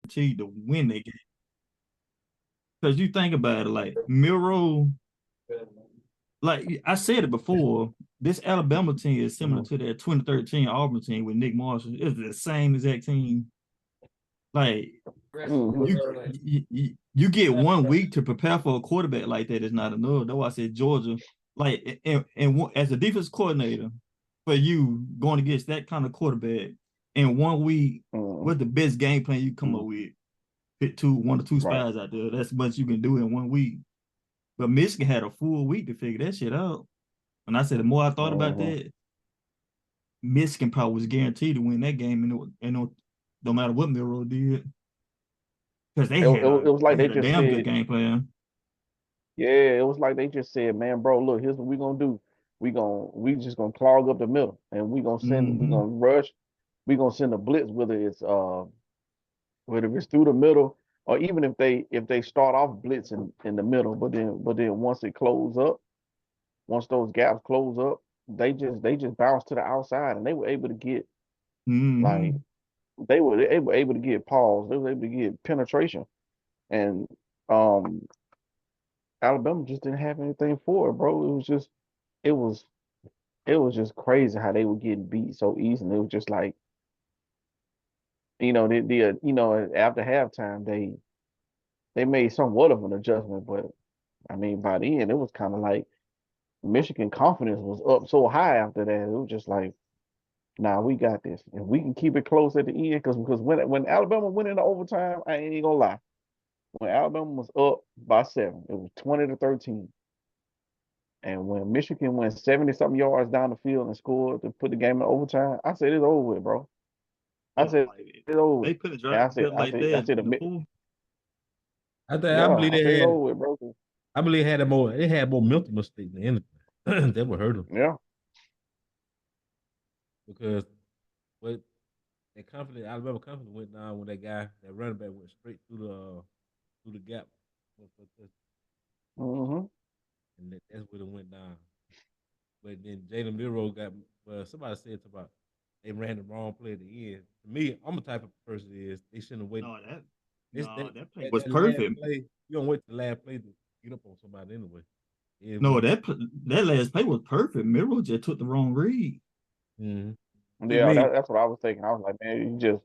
guaranteed to win that game. Because you think about it, like Miro, like I said it before, this Alabama team is similar to that 2013 Auburn team with Nick Marshall. It's the same exact team. Like you get 1 week to prepare for a quarterback like that is not enough. That's why I said Georgia. Like as a defense coordinator, for you going against that kind of quarterback in 1 week, what's the best game plan you come up with? Hit one or two Right. spies out there. That's much you can do in 1 week. But Michigan had a full week to figure that shit out. And I said the more I thought about that, Michigan probably was guaranteed to win that game, and no matter what Milroe did, because It was like they they had a just damn said, good game plan. yeah, it was like they just said, man, bro, look, here's what we gonna do. We just gonna clog up the middle, and we Mm-hmm. gonna rush. We gonna send a blitz, whether it's through the middle, or even if they start off blitzing in the middle, but then once it close up, once those gaps close up, they just bounce to the outside, and they were able to get like Mm-hmm. they were able to get pause. They were able to get penetration, and um Alabama just didn't have anything for it, bro. It was it was just crazy how they were getting beat so easily. It was just like, after halftime they made somewhat of an adjustment, but I mean by the end it was kind of like Michigan confidence was up so high after that. It was just like, nah, we got this. If we can keep it close at the end, because when Alabama went into overtime, I ain't gonna lie. When Alabama was up by 7, it was 20-13. And when Michigan went 70 something yards down the field and scored to put the game in overtime, I said it's over with, bro. I Yeah, said like it's over with. they put a And drive together like I that said, in the fourth. I yeah, believe I said they it's had over with, bro. I believe they had more mental mistakes than anything. That would hurt them Yeah. because what Alabama confidence went down when that running back went straight through the gap, Mm-hmm. and that's where it went down. But then Jalen Milroe got. Well, somebody said about they ran the wrong play at the end. To me, I'm the type of person is they shouldn't have waited. No, that This no, that play was that last perfect. play, you don't wait the last play to get up on somebody anyway. It No, was. that last play was perfect. Miro just took the wrong read. Mm-hmm. Just Yeah, me, that's what I was thinking. I was like, man, you just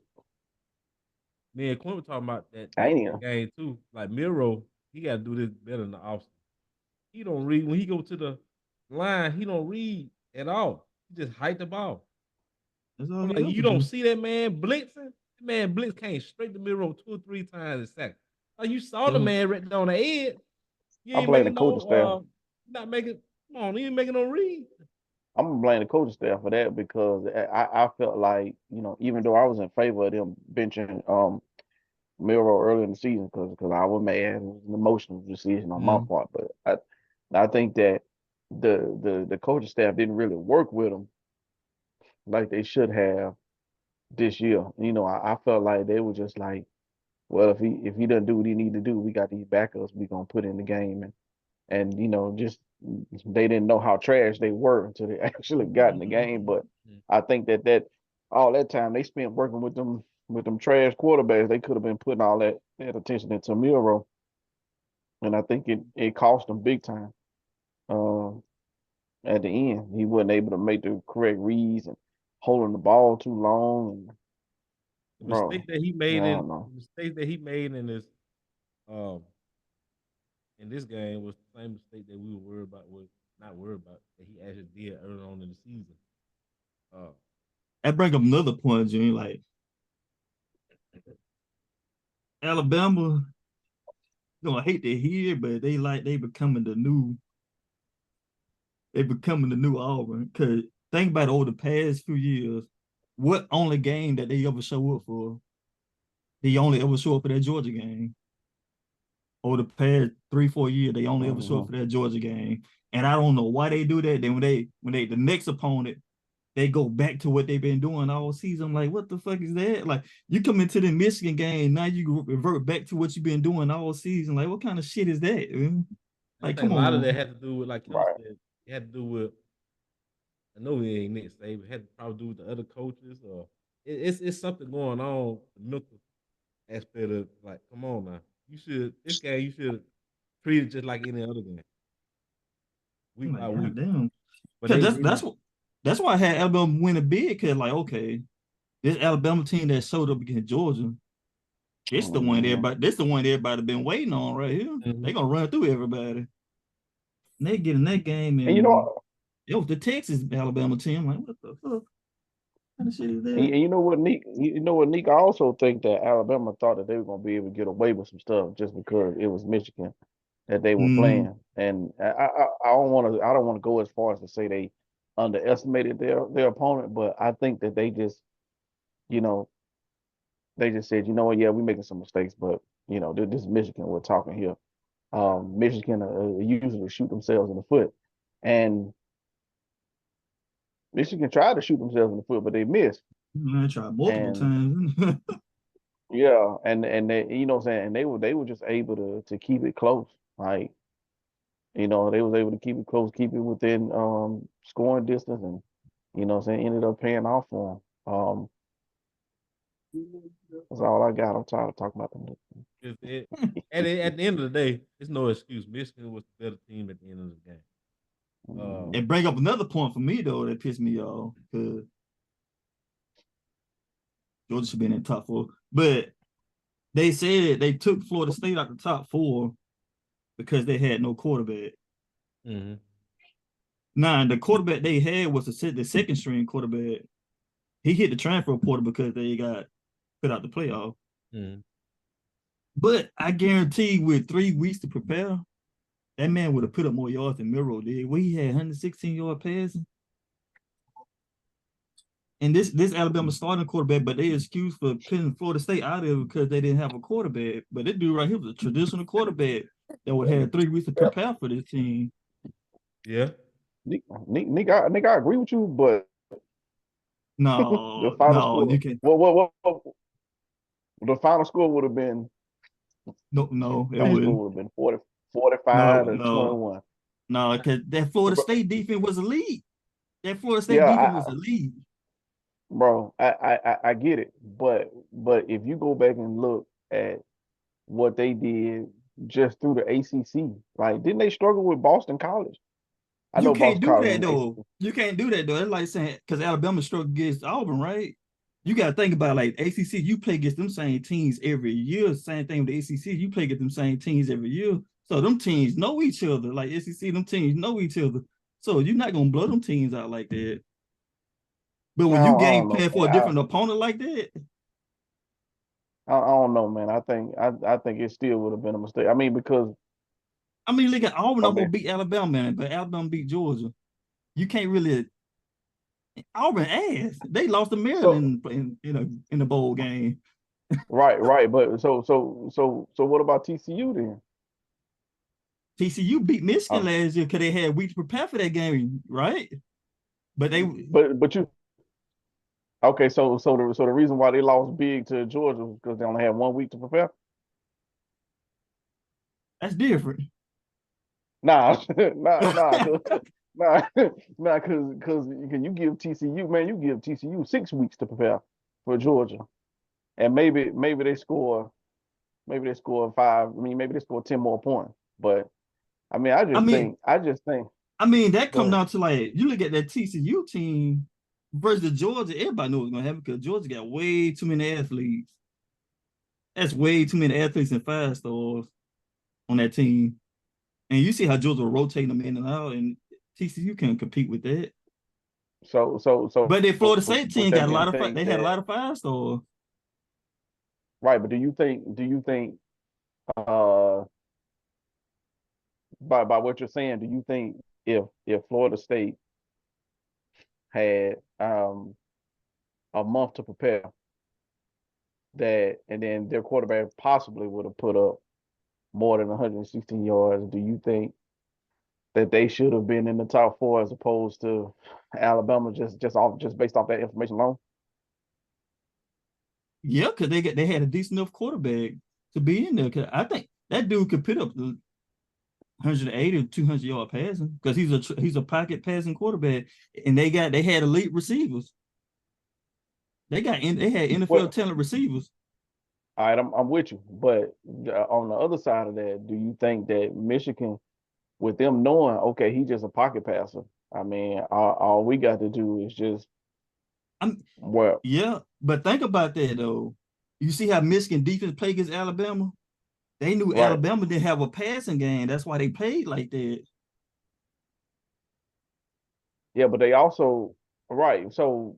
me and Quinn were talking about I ain't that even. game too. Like Miro, he got to do this better in the offseason. He don't read when he go to the line. He don't read at all. He just hike the ball. That's all I'm he like, ever you don't do. see that man blitzing. That man blitz came straight to Miro 2 or 3 times a second. Like you saw the That man right there on the edge. You I ain't blame the making coaching no staff. not making come on, you ain't making no read. I'm gonna blame the coaching staff for that because I felt like, even though I was in favor of them benching Milroe early in the season because I was mad, it was an emotional decision on my mm, part, but I think that the coaching staff didn't really work with him like they should have this year. I felt like they were just like, well, if he doesn't do what he need to do, we got these backups we gonna put in the game, and just they didn't know how trash they were until they actually got in the game. But I think that all that time they spent working with them trash quarterbacks, they could have been putting all that attention into Miro, and I think it cost them big time. Um, at the end, he wasn't able to make the correct reads and holding the ball too long. And The bro, mistake that he I made don't know. in this um in this game was the same mistake that we were worried about was not worried about that he actually did early on in the season. Uh that bring up another point, Junior. Like Alabama, you know, I hate to hear, but they becoming the new Auburn. Cause think about over the past few years, what only game that they ever show up for? They only ever show up for that Georgia game. Over the past 3, 4 years, they only ever show up Hmm. for that Georgia game. And I don't know why they do that. Then when they the next opponent, they go back to what they've been doing all season. I'm like, what the fuck is that? Like, you come into the Michigan game, now you revert back to what you've been doing all season. Like, what kind of shit is that? Man? I Like, think come a lot of that on. had to do with like Kim Right. said, it had to do with I know he ain't Nick Saban, it had to probably do with the other coaches or it's something going on mental aspect of like, come on now, this game you should treat it just like any other game, I'm week like, by week. goddamn. But Because that's why I had Alabama win a bid. Because like, okay, this Alabama team that showed up against Georgia, this the one everybody been waiting on right here. They gonna run through everybody. And they get in that game, And and it was the Texas Alabama team. I'm like, what the fuck? What kind of shit is that? and you know what, Nick? You know what, Nick? I also think that Alabama thought that they were gonna be able to get away with some stuff just because it was Michigan that they were playing. And I don't want to go as far as to say they underestimated their opponent, but I think that they just, you know, they just said, you know what, yeah, we're making some mistakes, but you know, this is Michigan we're talking here. Michigan usually shoot themselves in the foot, and Michigan tried to shoot themselves in the foot, but they missed. I tried multiple And times. yeah, and they, you know what I'm saying, and they were just able to keep it close. Like, you know, they was able to keep it close, keep it within scoring distance, and you know what I'm saying, ended up paying off for them. That's all I got. I'm tired of talking about them. At the end of the day, it's no excuse. Michigan was the better team at the end of the game. And bring up another point for me though that pissed me off because Georgia should be in the top 4, but they said they took Florida State out the top 4 because they had no quarterback. Mm-hmm. Nah, the quarterback they had was the second string quarterback. He hit the transfer portal because they got put out the playoff. Mm-hmm. But I guarantee with 3 weeks to prepare, that man would have put up more yards than Miro did. We had 116-yard passing. And this Alabama starting quarterback, but they excused for putting Florida State out of it because they didn't have a quarterback. But this dude right here was a traditional quarterback that would have 3 weeks to prepare for this team. Yeah. Nick, I agree with you, but no, the final score, you can't. What? The final score would have been. No, it wouldn't. Would have been 45 to 21. No, because that Florida State defense was elite. That Florida State defense was elite. Bro, I get it, but if you go back and look at what they did just through the ACC, like didn't they struggle with Boston College? You can't do that though. You can't do that though. It's like saying because Alabama struggled against Auburn, right? You got to think about like ACC. You play against them same teams every year. Same thing with the ACC. You play against them same teams every year. So them teams know each other. Like SEC, them teams know each other. So you're not gonna blow them teams out like that. But when you game plan for a different opponent like that, I don't know, man. I think it still would have been a mistake. I mean, because look at Auburn almost beat Alabama, man, but Alabama beat Georgia. You can't really. Auburn ass. They lost to Maryland in the bowl game. Right. But so what about TCU then? TCU beat Michigan last year because they had weeks to prepare for that game, right? But you. Okay, so the reason why they lost big to Georgia was because they only had 1 week to prepare. That's different. Nah, because you give TCU, man, you give TCU 6 weeks to prepare for Georgia, and maybe they score 5. I mean, maybe they score 10 more points. But I mean, I just think. I mean, that comes down to like you look at that TCU team versus Georgia. Everybody knew it was gonna happen because Georgia got way too many athletes. That's way too many athletes and 5-stars on that team. And you see how Georgia will rotate them in and out, and TCU can't compete with that. So. But the Florida State team got a lot of. They had a lot of 5-stars. Right, but do you think? By what you're saying, do you think if Florida State had a month to prepare, that and then their quarterback possibly would have put up more than 116 yards, do you think that they should have been in the top 4 as opposed to Alabama just based off that information alone? Yeah, because they had a decent enough quarterback to be in there. Cause I think that dude could put up the 180 or 200-yard passing because he's a pocket passing quarterback, and they had elite receivers. They had NFL talent receivers. All right, I'm with you. But on the other side of that, do you think that Michigan, with them knowing, okay, he's just a pocket passer. I mean, all we got to do is just I'm well, yeah, but think about that though. You see how Michigan defense played against Alabama? They knew right. Alabama didn't have a passing game. That's why they played like that. Yeah, but they also right. So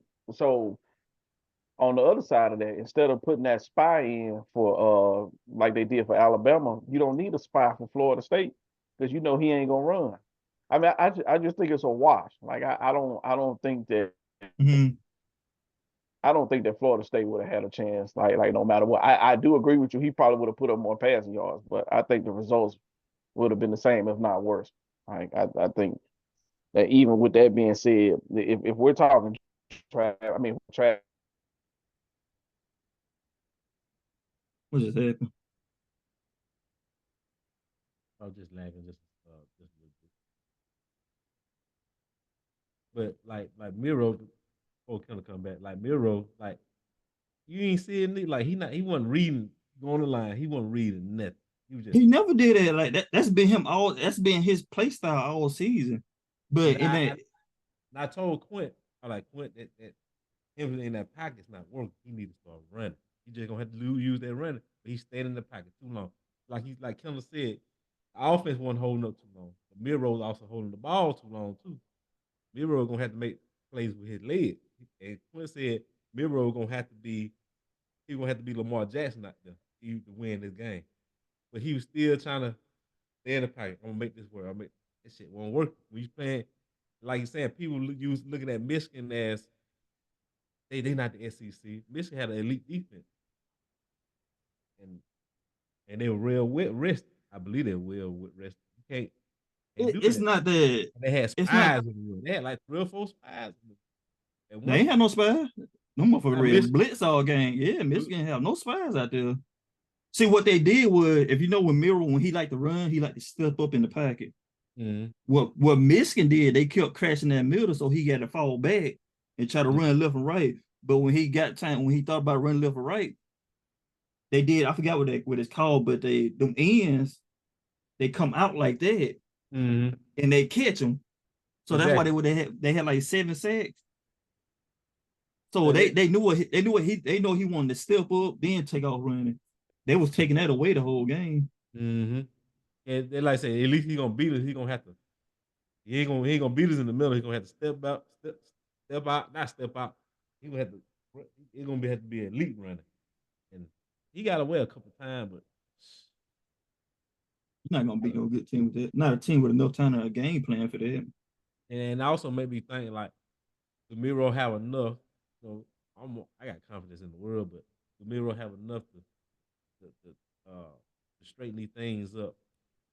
on the other side of that, instead of putting that spy in for like they did for Alabama, you don't need a spy for Florida State because you know he ain't gonna run. I mean, I just think it's a wash. Like I don't think that Mhm. I don't think that Florida State would have had a chance. Like no matter what, I do agree with you. He probably would have put up more passing yards, but I think the results would have been the same, if not worse. Like I think that even with that being said, if we're talking I mean What just happened? I was just laughing just a little bit. But like Miro, before Kendall come back, like Miro, like you ain't seeing it, like he wasn't reading on the line, he wasn't reading nothing. He was just He never did it like that. That's been him all. That's been his play style all season. But and in that, I told Quint, I like Quint that him in that pocket's not working. He need to start running. He just gonna have to use that running, but he's staying in the pocket too long. Like Kendall said, the offense wasn't holding up too long. The Miro's also holding the ball too long too. Miro gonna have to make plays with his legs. And Quinn said Miro gonna have to be he gonna have to be Lamar Jackson out there to win this game. But he was still trying to stay in the pocket. I'm gonna make this work. I make this shit won't work. When you playing, like you said, people looking at Michigan as they not the SEC. Michigan had an elite defense, and they were real rested. I believe they were well rested. You can't do it's that. not that. And they had It's not. spies in the room. They had like 3 or 4 spies at They one ain't point. had no spies. No motherfucker Not read Michigan. blitz all game. Yeah, Michigan have no spies out there. See what they did was, if you know when Miro when he liked to run, he liked to step up in the pocket. Mm-hmm. What Michigan did, they kept crashing that middle, so he had to fall back and try to run left and right. But when he got time, when he thought about running left and right, they did. I forgot what it's called, but them ends they come out like that Mm-hmm. and they catch them. So that's why Exactly. they had like 7 sacks. So Yeah, they knew they know he wanted to step up, then take off running. They was taking that away the whole game. mm-hmm. And they like say, at least he gonna beat us. He gonna have to. He ain't gonna beat us in the middle. He gonna have to step out, not step out. He gonna have to. He gonna have to be an elite runner, and he got away a couple times, but You're not gonna beat no good team with that. Not a team with enough time to a game plan for that. and also made me think like the Miro have enough. You know, I got confidence in the world, but the Miro have enough to straighten these things up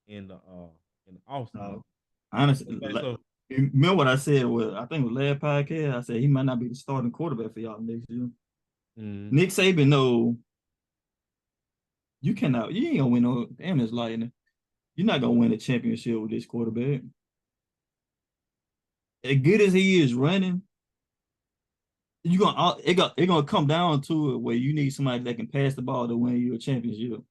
in the off season. Honestly, Okay, like, so you remember what I said? I think with last podcast, I said he might not be the starting quarterback for y'all next year. mm, Nick Saban, no, you ain't gonna win no damn it's lightning. You're not gonna win a championship with this quarterback. As good as he is running, it gonna come down to it where you need somebody that can pass the ball to win you a championship.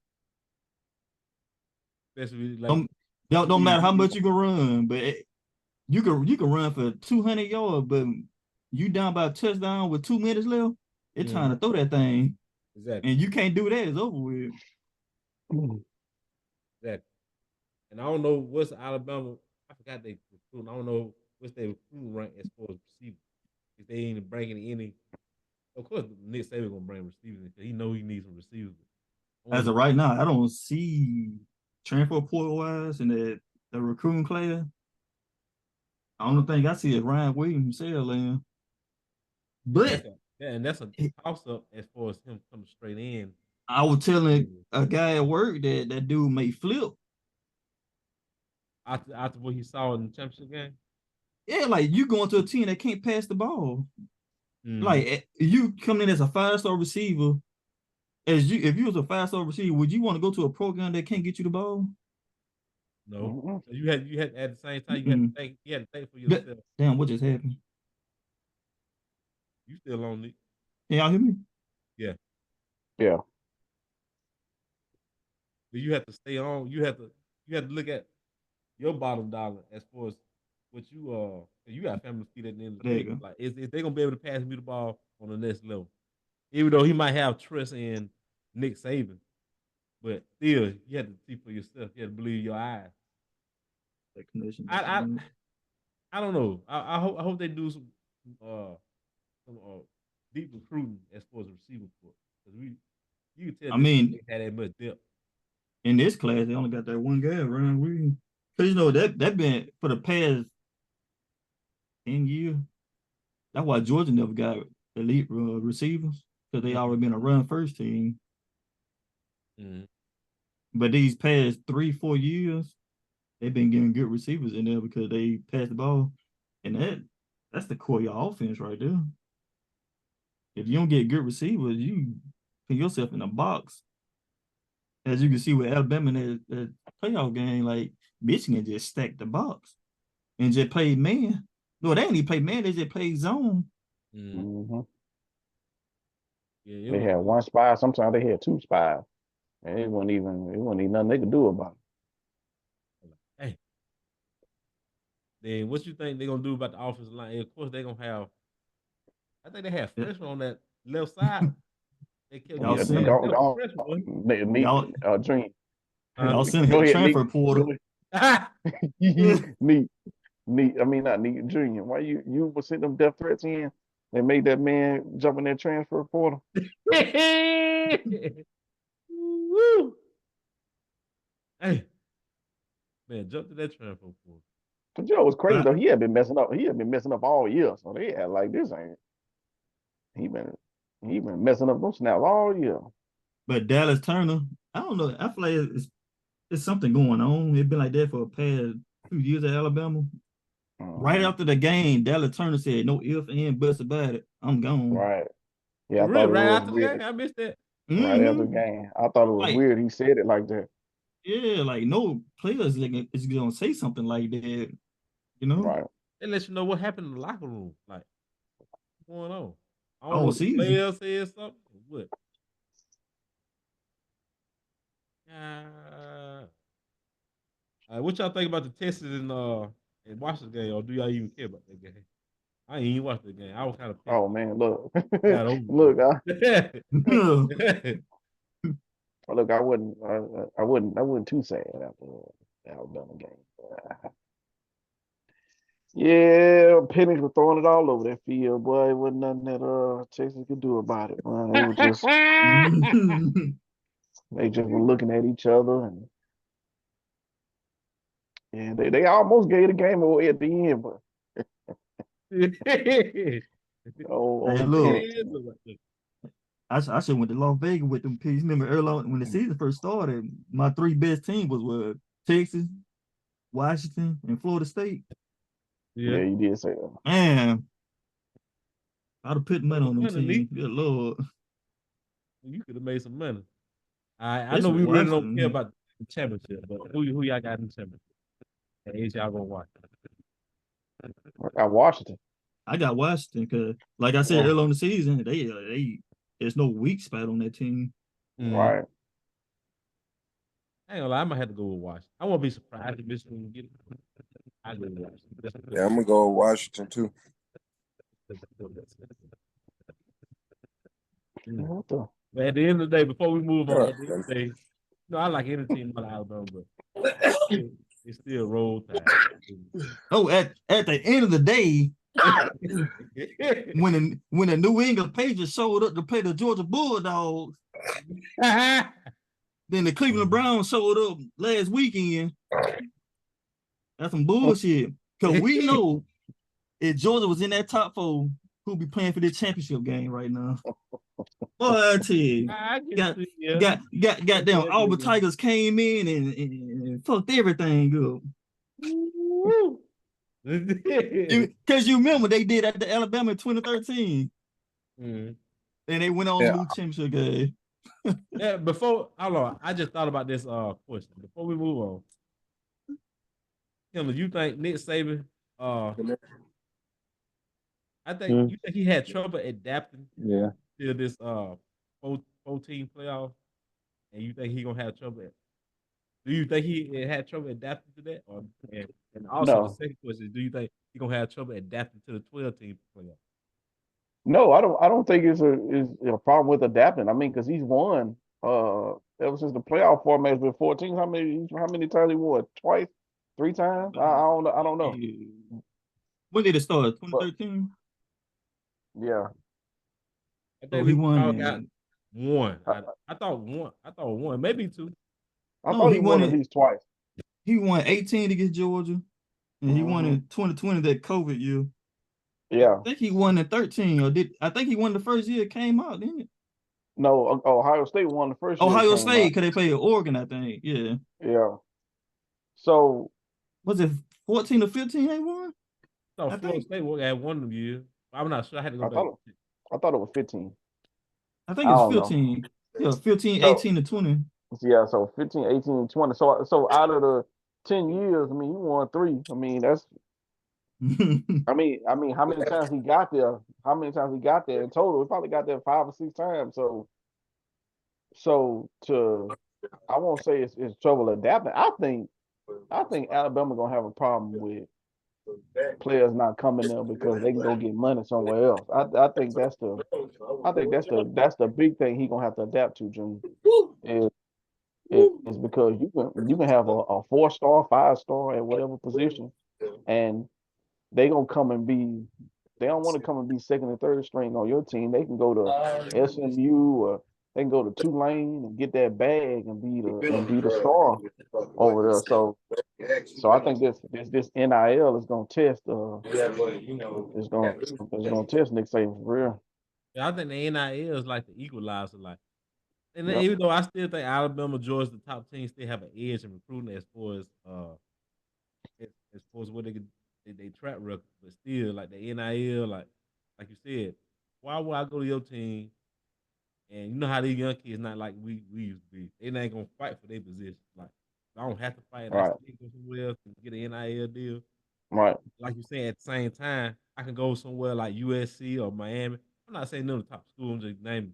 especially like Don't matter how much you can run, but you can run for 200 yards, but you down by a touchdown with 2 minutes left. It's time to throw that thing, exactly. and you can't do that. It's over with. Exactly. And I don't know what's Alabama. I forgot they recruiting. I don't know what's their recruiting rank as far as receivers. If they ain't bringing any, of course Nick Saban gonna bring receivers because he know he needs some receivers. As of right now, I don't see transfer portal wise and the recruiting class. I don't think I see is Ryan Williams himself, man. But That's a toss up as far as him coming straight in. I was telling a guy at work that dude may flip. After what he saw in the championship game. Yeah, like you going to a team that can't pass the ball. Like you coming in as a 5-star receiver, if you was a 5-star receiver, would you want to go to a program that can't get you the ball? No. So you had at the same time you had to think for But, yourself. damn, what just happened? You still on it. Can y'all hear me? Yeah. Yeah. you have to stay on. You have to look at your bottom dollar as far as what you got family to feed at the end of the There you day. go. Like, is they gonna be able to pass me the ball on the next level? Even though he might have trust in Nick Saban, but still, you have to see for yourself. You have to believe your eyes. That connection. I I don't know. I hope they do some deep recruiting as far as receiver court, because you can tell I this mean, had that much depth. in this class, they only got that one guy, Ryan Williams. Because you know that been for the past 10 years. That's why Georgia never got elite receivers, because they already been a run first team. Mm-hmm. But these past 3-4 years, they've been getting good receivers in there because they pass the ball, and that's the core of your offense right there. If you don't get good receivers, you put yourself in a box. As you can see with Alabama in that playoff game, like Michigan just stacked the box and just played man. No, they didn't even play man, they just played zone. Mm-hmm. Yeah, They had one spy. Sometimes they had two spies, and it wasn't even nothing they could do about it. Hey, then what you think they're gonna do about the offensive line? And of course, they're gonna have. I think they have freshmen on that left side. They kept Y'all getting seen that it. freshman. Dream. Y'all send Go him ahead, Nick. transfer portal. Neat. I mean, not Neat Junior. Why you were sending them death threats in? They made that man jump in that transfer portal. Woo. Hey, man, jump to that transfer portal. But you know what's crazy though? He had been messing up. He had been messing up all year. So they had like this ain't. He been messing up those snaps all year. But Dallas Turner, I don't know. I feel like it's something going on. It's been like that for the past 2 years at Alabama. Right after the game, Dallas Turner said, "No ifs and buts about it. I'm gone." Right. Yeah, Oh, I thought really? it Right was after the weird. game, I missed that. Right after the game, I thought it was weird. He said it like that. Yeah, like no players is gonna say something like that, you know? Right. They let you know what happened in the locker room. Like, what's going on? I don't know All if the season. player said something or what. What y'all think about the Texas and Washington game, or do y'all even care about that game? I ain't even watched the game. I was kind of pissed. Oh man, look, Got over look, it. look. I wasn't too sad after the Alabama game. Yeah, Penix was throwing it all over that field, boy. It wasn't nothing that Texas could do about it. Man. They were just they just were looking at each other and they almost gave the game away at the end, but Hey, look, Penix. I should went to Las Vegas with them pigs. Remember early on when the season first started, my 3 best teams was Texas, Washington, and Florida State. Yeah, you did say that. Man, I'd have put money on them teams. Good Lord. You could have made some money. I know we really don't care about the championship, but who y'all got in the championship? Ain't y'all gonna watch? I got Washington. I got Washington because, like I said early on the season, they there's no weak spot on that team. Right. I ain't gonna lie, I might have to go with Washington. I won't be surprised if Michigan get it. I go with Washington. Yeah, I'm gonna go with Washington too. But at the end of the day, before we move on, at the end of the day, I like any team out of Alabama, but it's still roll tide. Oh, at the end of the day, when the New England Patriots showed up to play the Georgia Bulldogs, then the Cleveland Browns showed up last weekend. That's some bullshit. Because we know if Georgia was in that top 4, who'd be playing for this championship game right now? Boy, I tell you, got them Auburn Tigers came in and fucked everything up. Because you remember they did at the Alabama in 2013. And they went on to lose championship game. Yeah, I just thought about this question. Before we move on. You think Nick Saban I think you think he had trouble adapting to this 14 playoff, and you think he gonna have trouble Do you think he had trouble adapting to that? And also the No, second question is, do you think he gonna have trouble adapting to the 12-team playoff? no, I don't think is a problem with adapting. I mean, because he's won ever since the playoff format's been 14. How many times he won? Twice, 3 times? I don't know. When did it start? But 2013. yeah, I So think he we won all got in. one. I, I thought one. I thought one, maybe two. I No, thought he he won won at it. least twice. He won 18 against Georgia, and he won Hmm. in 2020 that COVID year. Yeah, I think he won in 13, or did I think he won the first year it came out, didn't it? no, Ohio State won the first year it Ohio came State, out. because they played Oregon, I think. Yeah. Yeah, so Was it 14 or 15 they won? I I thought Florida think. State had one of them years. I'm not sure. I had to go I back. thought I thought it was 15. I I think it's don't know. 15. Yeah, 15, So 18 to 20. yeah, so 15, 18, 20. So out of the 10 years, I mean, he won 3. I mean, how many times he got there? How many times he got there in total? He probably got there 5 or 6 times. So I won't say it's trouble adapting. I think Alabama gonna have a problem with players not coming there because they can go get money somewhere else. I think that's the big thing he gonna have to adapt to, June. Is is because you can have a 4-star, 5-star at whatever position, and they gonna come and be they don't want to come and be second and third string on your team. They can go to SMU or they can go to Tulane and get that bag and be the star over there. So I think this NIL is gonna test it's gonna test Nick Saban for real. Yeah, I think the NIL is like the equalizer. Like, and then Yep. even though I still think Alabama, Georgia, the top teams, still have an edge in recruiting as far as what they track record, but still like the NIL, like you said, why would I go to your team? And you know how these young kids not like we used to be. They ain't gonna fight for their position. Like I don't have to fight. I Right. still go somewhere else and get an NIL deal. Right. Like you said, at the same time, I can go somewhere like USC or Miami. I'm not saying none of the top schools. I'm just naming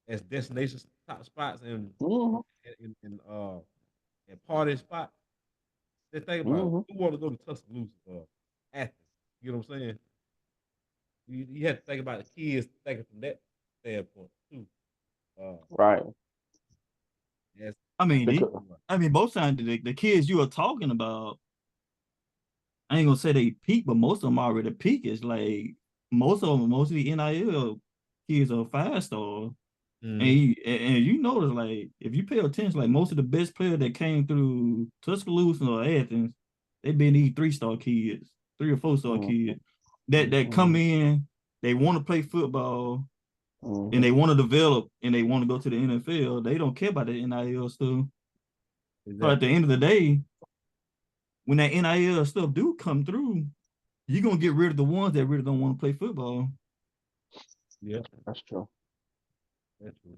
as destinations top spots Hmm. and party spots. Just think about it. Hmm. Who want to go to Tuscaloosa or Athens? You know what I'm saying? You have to think about the kids thinking from that standpoint too. Right. That's, I that's mean, Because both sides, the kids you are talking about, I ain't gonna say they peak, but most of them already peak. It's like most of the NIL kids are 5-star. mm-hmm. And you notice, like, if you pay attention, like most of the best players that came through Tuscaloosa or Athens, they been these 3-star kids, 3 or 4-star mm, kids that come mm, in, they want to play football and mm, they want to develop and they want to go to the NFL. They don't care about the NIL stuff. So at Exactly. the end of the day, when that NIL stuff do come through, you're gonna get rid of the ones that really don't want to play football. Yeah, that's true. that's true.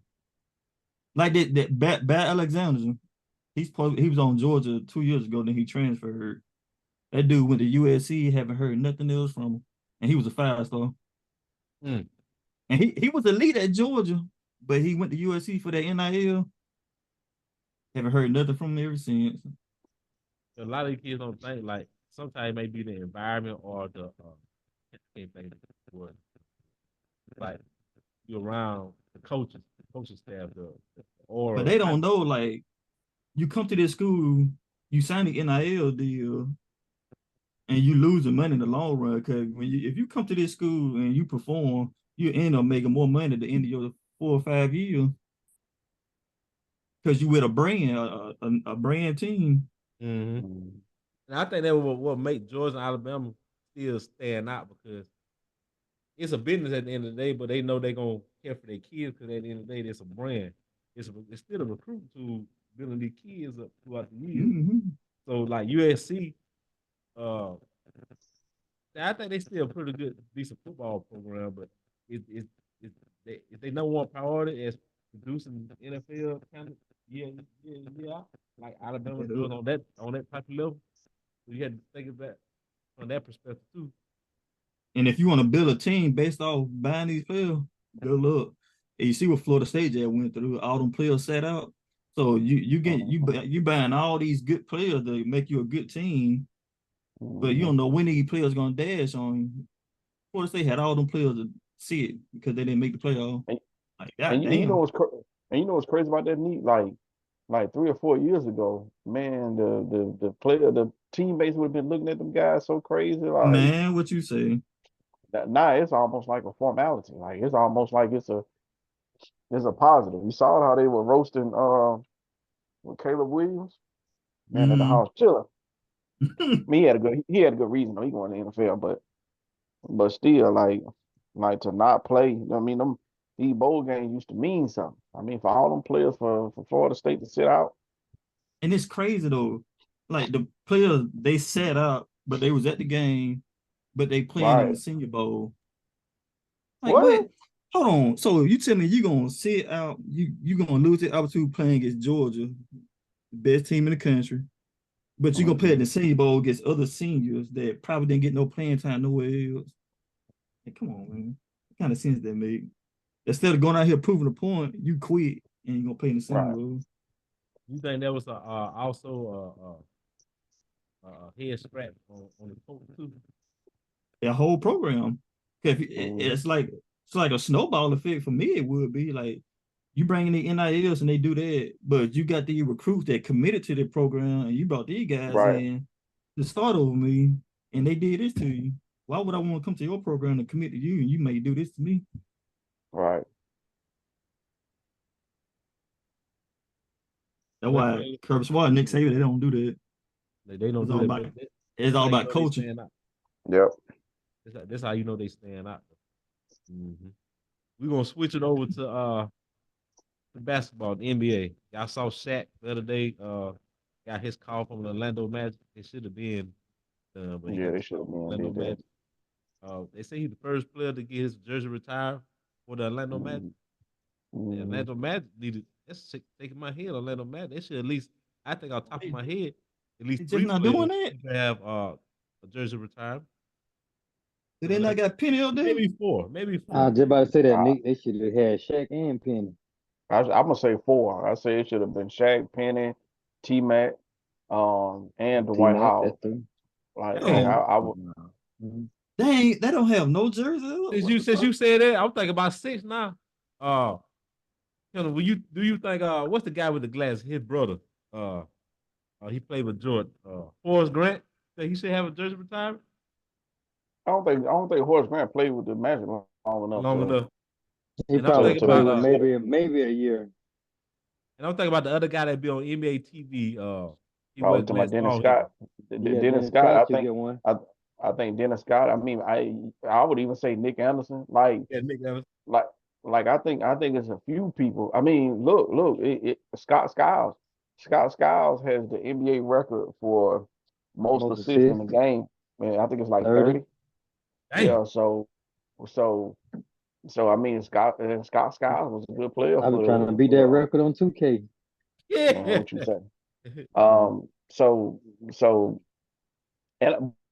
Like that Bat Alexander, he was on Georgia 2 years ago, then he transferred. That dude went to USC, haven't heard nothing else from him. And he was a 5-star. Mm. And he was elite at Georgia, but he went to USC for that NIL. Haven't heard nothing from him ever since. A lot of these kids don't think like sometimes it may be the environment or the I can't think of the word. Like you around the coaching staff, But or they not. don't know, like, you come to this school, you sign the NIL deal, and you losing money in the long run. Because if you come to this school and you perform, you end up making more money at the end of your 4 or 5 years because you with a brand, a brand team. Mm-hmm. Mm, And I think that what make Georgia and Alabama still stand out because it's a business at the end of the day, but they know they're gonna care for their kids because at the end of the day, it's a brand. It's still a recruit tool building these kids up throughout the years. Mm-hmm. So like USC, uh, I think they still a pretty good, decent football program, but it, if they number one priority is producing NFL kind of yeah, like Alabama does on that type of level. So you had to think of that from that perspective too. And if you want to build a team based off buying these players, good luck. And you see what Florida State just went through. All them players sat out. So you buying all these good players to make you a good team, but you don't know when these players gonna dash on you. Of course, they had all them players to see it because they didn't make the playoff. Like, And you know goddamn. what's crazy about that Neat? Like 3 or 4 years ago, man, the teammates would have been looking at them guys so crazy. Like Man, what you say? now it's almost like a formality. Like it's almost like it's a positive. You saw how they were roasting with Caleb Williams, man, at the Mm. house chilling. I mean, he had a good reason though. He going to the NFL, but still like to not play. I mean, these bowl games used to mean something. I mean, for all them players for Florida State to sit out. And it's crazy though. Like the players they set up, but they was at the game, but they playing in Right. the Senior Bowl. Like What? what? Hold on. So you tell me you gonna sit out, you gonna lose the opportunity playing against Georgia, the best team in the country, but you gonna play in the Senior Bowl against other seniors that probably didn't get no playing time nowhere else. Like, come on, man. What kind of sense that make? Instead of going out here proving a point, you quit and you're gonna play in the Senior Right. Bowl. You think that was also a head scratch on the coach too? Their whole program. It's like a snowball effect for me. It would be like you bring in the NILs and they do that, but you got the recruits that committed to the program and you brought these guys Right. in to start over me and they did this to you. Why would I want to come to your program and commit to you and you may do this to me? Right. That's why Kirby Smart and Nick Saban, they don't do that. They don't It's do all that. about it's all about coaching. Yep. That's how you know they stand out. Mm-hmm. We're gonna switch it over to basketball, the NBA. Y'all saw Shaq the other day. Got his call from the Orlando Magic. It should have been, but he Yeah, got they the should call have from been Orlando did that. Magic. They say he's the first player to get his jersey retired for the Orlando Magic. The Orlando Magic needed. That's taking my head. Orlando Magic. They should at least. I think on top of my head, at least They just 3 not players doing that. should have a jersey retired. Do they not got Penny up there? Maybe 4. Maybe 4. I was just about to say that, I, Nick. They should have had Shaq and Penny. I'm gonna say 4. I say it should have been Shaq, Penny, T Mac, and Dwight T-Mac, Howard. that's three. Like Oh, I would. they don't have no jersey. Since you said that, I'm thinking about 6 now. Do you think what's the guy with the glass? His brother. He played with Jordan. Forrest Grant. Think he should have a jersey retirement? I don't think Horace Grant played with the Magic long enough. Long enough. He And I'm probably thinking played about with maybe a year. and I'm thinking about the other guy that be on NBA TV. He Probably wears talking about glass Dennis ball head. Scott. Yeah, Dennis Scott. I should think. get one. I think Dennis Scott. I mean, I would even say Nick Anderson. Yeah, Nick Evans. Like I think it's a few people. I mean, look, Scott Skiles. Scott Skiles has the NBA record for most Most assists in the assists, game. Man, I think it's like 30. 30. Dang. Yeah, so I mean, Scott Skiles was a good player I've been for trying to beat that record on 2K. man, Yeah. what you say? So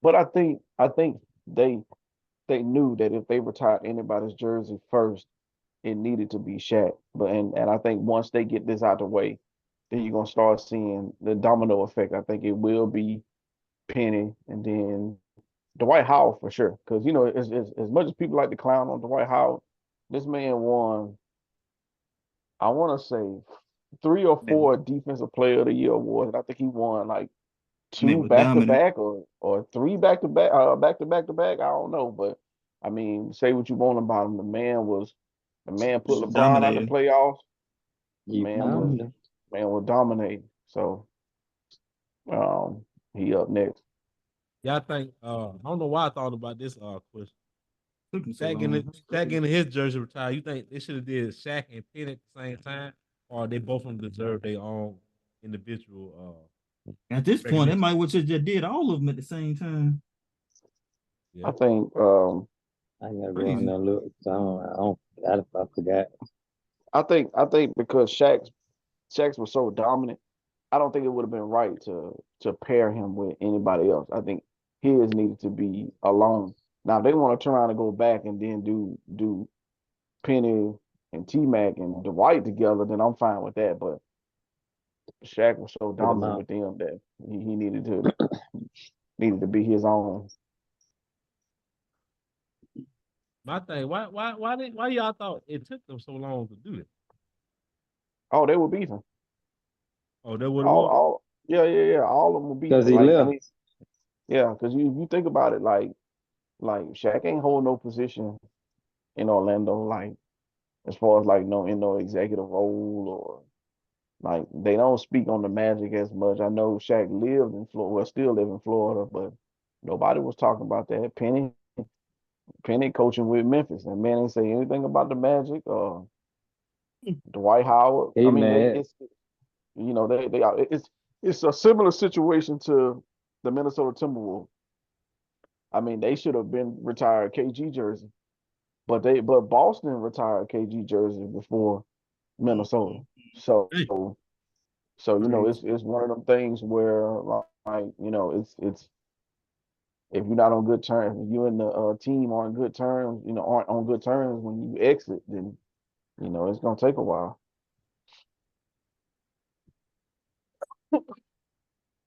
but I think they knew that if they retired anybody's jersey first, it needed to be Shaq. But and I think once they get this out the way, then you're gonna start seeing the domino effect. I think it will be Penny and then Dwight Howard for sure. Because as much as people like to clown on Dwight Howard, this man won, I want to say 3 or 4 Defensive Player of the Year awards. And I think he won like Man 2 was back to dominant. back or 3 back to back, back to back to back. I don't know, but I mean, say what you want about him. The man put LeBron out the Dominated. playoffs. The You man found was him. dominating. So he up next. Yeah, I think I don't know why I thought about this question. Took him so Shaq long. getting his jersey retired. You think they should have did Shaq and Penny at the same time, or they both of them deserve their own individual? At this point, they recognition? might well just did all of them at the same time. Yeah. I think I gotta go Crazy. on there and look. I forgot. I think because Shaq's was so dominant, I don't think it would have been right to pair him with anybody else. I think his needed to be alone. Now if they want to turn around and go back and then do Penny and T Mac and Dwight together, then I'm fine with that. But Shaq was so him dominant out. with them that he needed to be his own. My thing, why y'all thought it took them so long to do it? Oh, they were beefing. Oh, that what it was? Yeah. All of them were beefing. Because he Like, I left. mean, yeah, because you think about it, like Shaq ain't hold no position in Orlando, like as far as like no in no executive role or like they don't speak on the Magic as much. I know Shaq lived in Florida, well, still live in Florida, but nobody was talking about that. Penny coaching with Memphis, and man ain't say anything about the Magic or Dwight Howard. He I mean, mad. it's they are it's a similar situation to the Minnesota Timberwolves. I mean, they should have been retired KG jersey, but Boston retired KG jersey before Minnesota. So Hey, it's one of them things where like it's if you're not on good terms, if you and the team aren't good terms, aren't on good terms when you exit, then it's gonna take a while.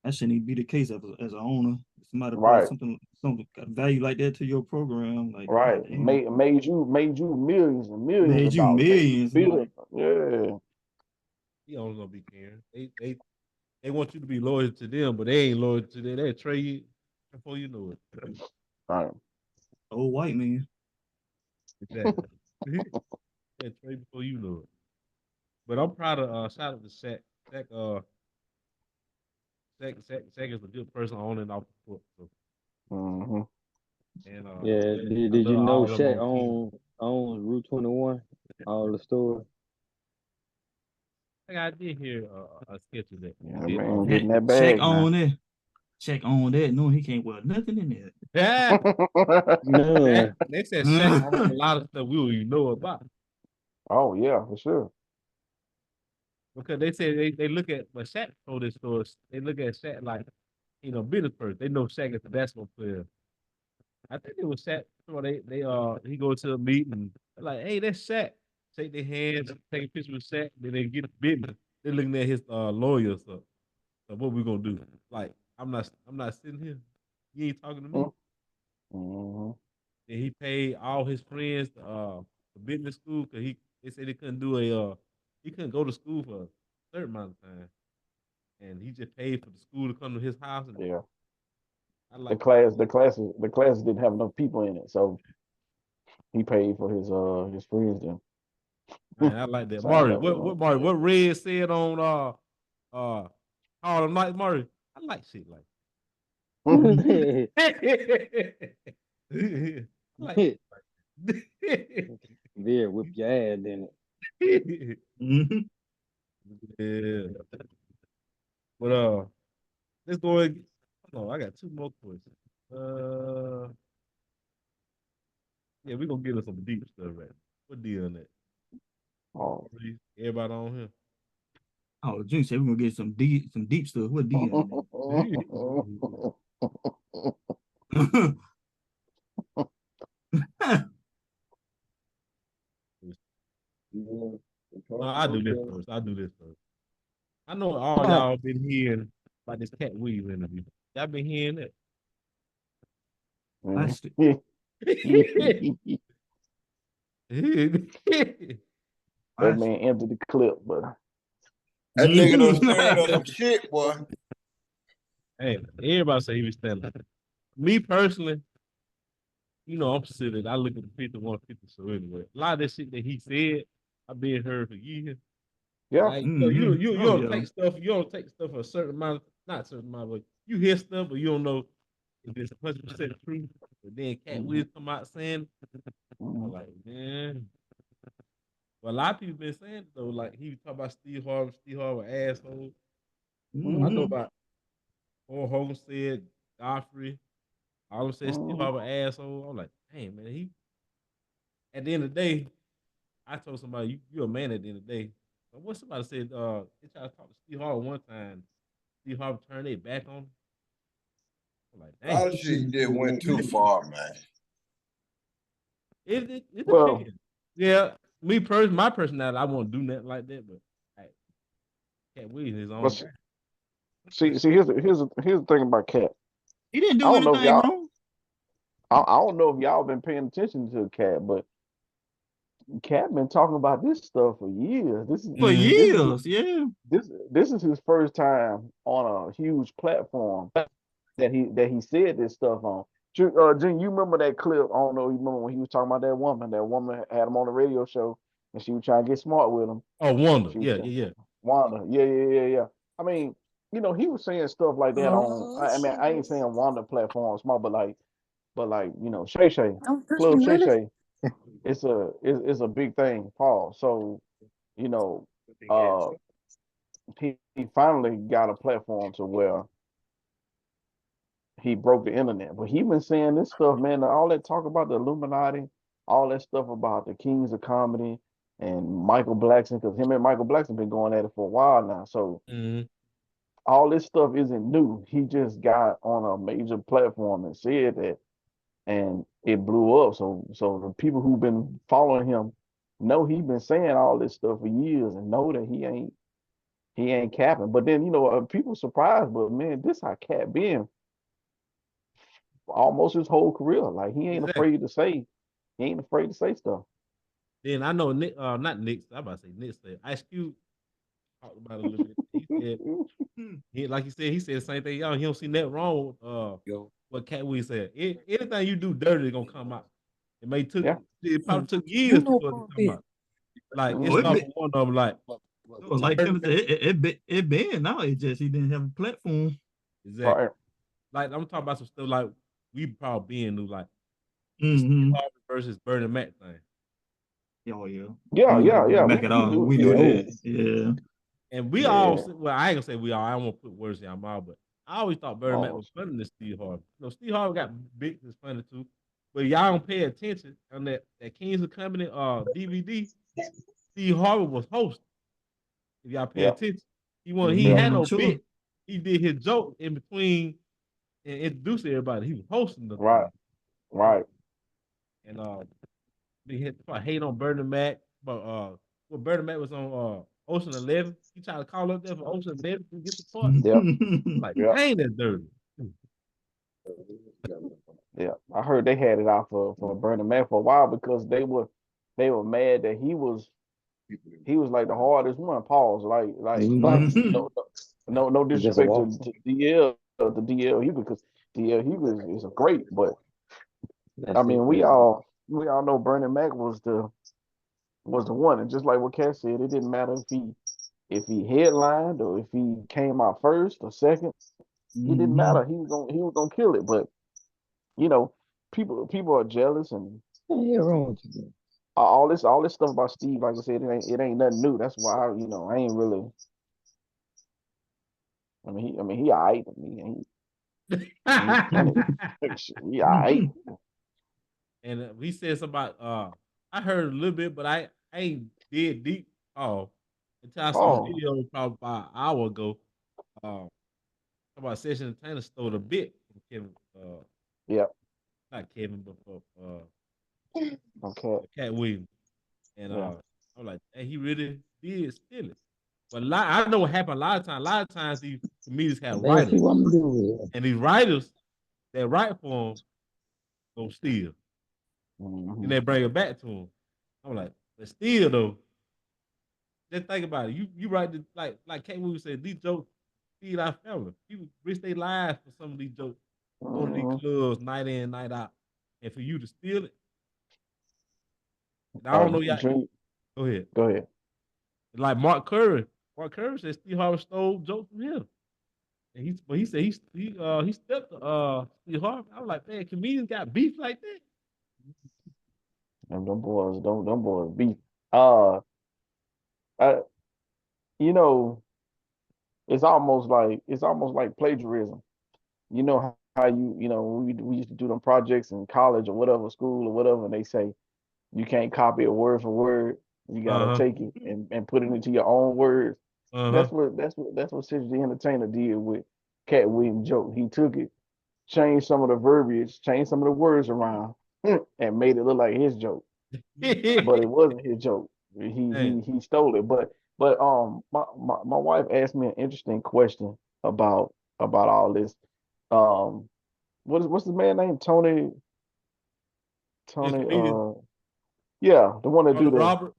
that shouldn't even be the case as an owner. Somebody brought Right, something got value like that to your program, like right. goddamn, Made you millions and millions made of you dollars. millions. And Billions. like, Yeah. He don't know be caring. They want you to be loyal to them, but they ain't loyal to them. They trade you before you know it. Right. old white man. Exactly. They trade before you know it. But I'm proud of shout out to Shaq. Shaq is a good person on and off the court. So, Mm-hmm. and Yeah. I Did you love know all of them Shaq on the team. owns Route 21? All the stores. I think I did hear a sketch of that. Yeah, Did man, getting that Check bag now. on that. Check on that. No, he can't wear nothing in there. Yeah, None. they said Shaq owns a lot of stuff we don't even know about. Oh yeah, for sure. Because they said they look at when Shaq told this story, they look at Shaq like, business person. They know Shaq is the basketball player. I think it was Shaq. So he go to a meeting, like, hey, that's Shaq. Shake their hands, take a picture with Shaq, then they get the business. They're looking at his lawyers. So what we gonna do? Like, I'm not sitting here. You ain't talking to me. Mm-hmm. And he paid all his friends for business school because they said he couldn't go to school for a certain amount of time. And he just paid for the school to come to his house. And Yeah. I The like classes didn't have enough people in it, so he paid for his friends then. man, I like that. Sound Murray, like what Murray, what Red said on Harlem Nights, Murray, I like shit like I like shit like Veer, whip your ass in Mhm. yeah. But let's go ahead. Hold on, I got two more questions. Yeah, we're gonna get us some deep stuff right. What deal on that? oh. Everybody on here. Oh, June said we're gonna get some deep stuff. What D on there? No, I do this first. I know all y'all been hearing about this Katt Williams interview. Y'all been hearing that. I st- That I man emptied the clip, but That nigga done stirred up st- some shit, boy. Hey, everybody say he was standing. Me personally, I'm silly. I look at the 5150. So anyway, a lot of that shit that he said, I've been heard for years. yeah. Like Mhm. you Oh don't yeah. take stuff. You don't take stuff for a certain amount. Not a certain amount, but you hear stuff, but you don't know if it's 100% true. But then Katt Williams come out saying, I'm like, man. But a lot of people been saying it, though. Like he was talking about Steve Harvey asshole. I know Mhm. about Paul Hogan said Godfrey. All of them said Steve Harvey asshole. I'm like, damn man, he. At the end of the day, I told somebody you're a man. At the end of the day, but what somebody said, they tried to talk to Steve Harvey one time. Steve Harvey turned their back on him. I'm like, A lot dang. of shit he did went too far, man. It Well, depends. Yeah, me personally, my personality, I won't do nothing like that. But hey, Katt Williams his own But guy. see, here's the thing about Cat. He didn't I do don't know if anything y'all, wrong. I don't know if y'all been paying attention to Cat, but Cat been talking about this stuff for years. For Mm-hmm. years, yeah. This is his first time on a huge platform that he said this stuff on. Jen, you remember that clip? I don't know. You remember when he was talking about that woman? That woman had him on the radio show, and she was trying to get smart with him. Oh, Wanda. She was Yeah, saying, yeah, yeah. Wanda, yeah. I mean, he was saying stuff like that on. I mean, I ain't saying Wanda platform smart, but like Shay Shay, Club Shay Shay, it's a big thing, Paul. So you know, uh, he finally got a platform to where he broke the internet. But he been saying this stuff, man. All that talk about the Illuminati, all that stuff about the kings of comedy and Michael Blackson, because him and Michael Blackson been going at it for a while now. So Mm-hmm. all this stuff isn't new. He just got on a major platform and said that, and it blew up. So the people who've been following him know he been saying all this stuff for years and know that he ain't capping. But then people surprised, but man, this how Cat been almost his whole career. Like he ain't Exactly. afraid to say stuff. Then I know Nick, not Nick. I'm about to say Nick said Ice Cube talked about it a little bit. He said, like he said the same thing. Y'all, he don't see nothing wrong with what Katt Williams said. Anything you do dirty is gonna come out. It probably took years for it to come out. Like it's not one of them. Like Tim said, it been now. It's just he didn't have a platform. exactly. Right. Like I'm talking about some stuff like we probably being new, like Mm-hmm. Harvey versus Bernie Mac thing. Oh yeah. Yeah. Back it off. We do do it. that. Yeah. And we all, well, I ain't gonna say we all. I don't want to put words in your mouth, but I always thought Bernie Mac was funny than Steve Harvey. Steve Harvey got big and funny too, but y'all don't pay attention on that Kings of Comedy DVD. Steve Harvey was hosting. If y'all pay attention, he had no bit. He did his joke in between and introduced everybody. He was hosting the thing. Right. And they hit hate on Bernie Mac, but when Bernie Mac was on Ocean 11, he tried to call up there for Ocean 11 to get the part. Like, dang, that's dirty. Yeah, I heard they had it out for Bernie Mac for a while because they were mad that he was like the hardest one. Pause. No disrespect to DL Hughley because DL Hughley is a great, but I mean we all know Bernie Mac was the one, and just like what Cat said, it didn't matter if he headlined or if he came out first or second. It didn't matter. He was gonna kill it. But people are jealous and wrong with you. all this stuff about Steve. Like I said, it ain't nothing new. That's why I ain't really. I mean he alright. He alright. And we said something about I heard a little bit, but I ain't dead deep. Until I saw a video probably about an hour ago. About Session Entertainer stole a bit from Kevin. Not Kevin, but for Katt Williams. And I'm like, hey, he really did steal it. But I know what happened a lot of times. A lot of times these comedians have writers. And these writers that write for them go steal. And they bring it back to them. I'm like, but still though, just think about it. You write the, like Katt Williams said, these jokes feed our family. People risk their lives for some of these jokes. Going to these clubs night in, night out. And for you to steal it. I don't know y'all. Go ahead. Like Mark Curry. Mark Curry said Steve Harvey stole jokes from him. And he said he stepped to Steve Harvey. I was like, man, comedians got beef like that. Them boys beef. It's almost like plagiarism. You know how we used to do them projects in college or whatever, school or whatever, and they say you can't copy it word for word. You gotta take it and put it into your own words. That's what Cedric the Entertainer did with Katt Williams' joke. He took it, changed some of the verbiage, changed some of the words around, and made it look like his joke. But it wasn't his joke. He stole it. But But my wife asked me an interesting question about all this. Um, what's the man name? Yeah, Tony. comedian Yeah, the one that do the Robert.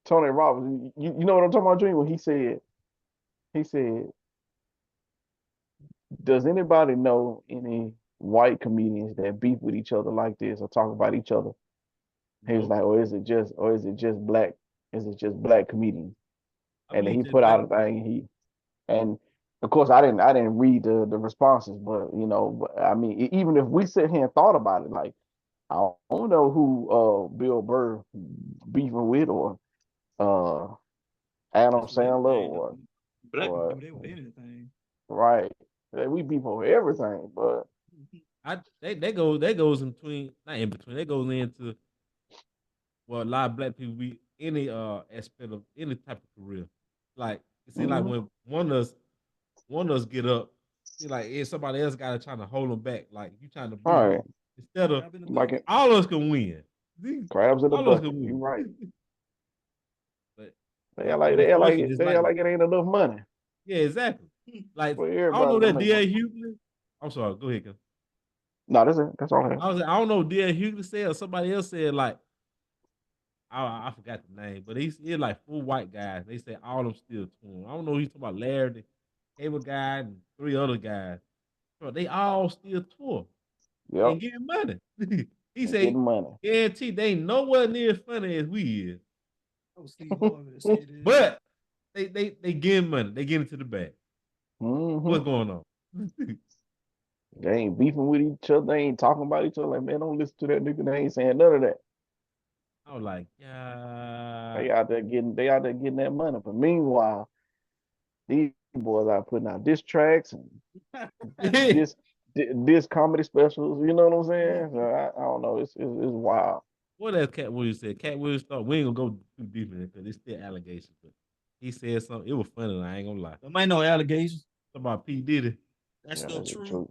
Tony Robbins. You know what I'm talking about, Dream? When he said, does anybody know any white comedians that beef with each other like this or talk about each other? He was Nope. like, or is it just black? Is it just black comedians? I And then believe he just put black. out a thing. And of course I didn't read the responses, but I mean, even if we sit here and thought about it, like I don't know who Bill Burr beefing with or uh Adam That's what Sandler everything. or Black people or do that with anything. right. Yeah, we beef over everything, but That goes in between, not in between. That goes into a lot of black people be any aspect of any type of career. Like it seems like mhm. when one of us get up, see like if somebody else got to trying to hold them back. Like you trying to All be right, instead of Crab in the like bucket. it, all of us can win. crabs in the All of us bucket. can You're win. right. But They act like unfortunately, it's they like act like it ain't enough money yeah, exactly. Like for I don't everybody know to that make one. D.L. Hughley. I'm sorry. Go ahead, Kim. No, that's all I have. I don't know if D.L. Hughley said or somebody else said like I forgot the name, but it's like 4 white guys. They say all of them still torn. I don't know. He's talking about Larry, the cable guy, and 3 other guys. Bro, they all still tour Yep, and getting money. He and say, getting money. guarantee they ain't nowhere near as funny as we is, That was Steve Harvey that said that. but they getting money. They getting to the bag. Hmm. What's going on? They ain't beefing with each other. They ain't talking about each other. Like, man, don't listen to that nigga. They ain't saying none of that. I was like, yeah. They out there getting that money. But meanwhile, these boys are putting out diss tracks and this this comedy specials. You know what I'm saying? So I don't know. It's wild. What else Katt Williams said? Katt Williams thought we ain't gonna go too deep in it because it's still allegations. But he said something. It was funny. I ain't gonna lie. There ain't no allegations. Talking about P Diddy. That's Yeah, still that's the true. truth.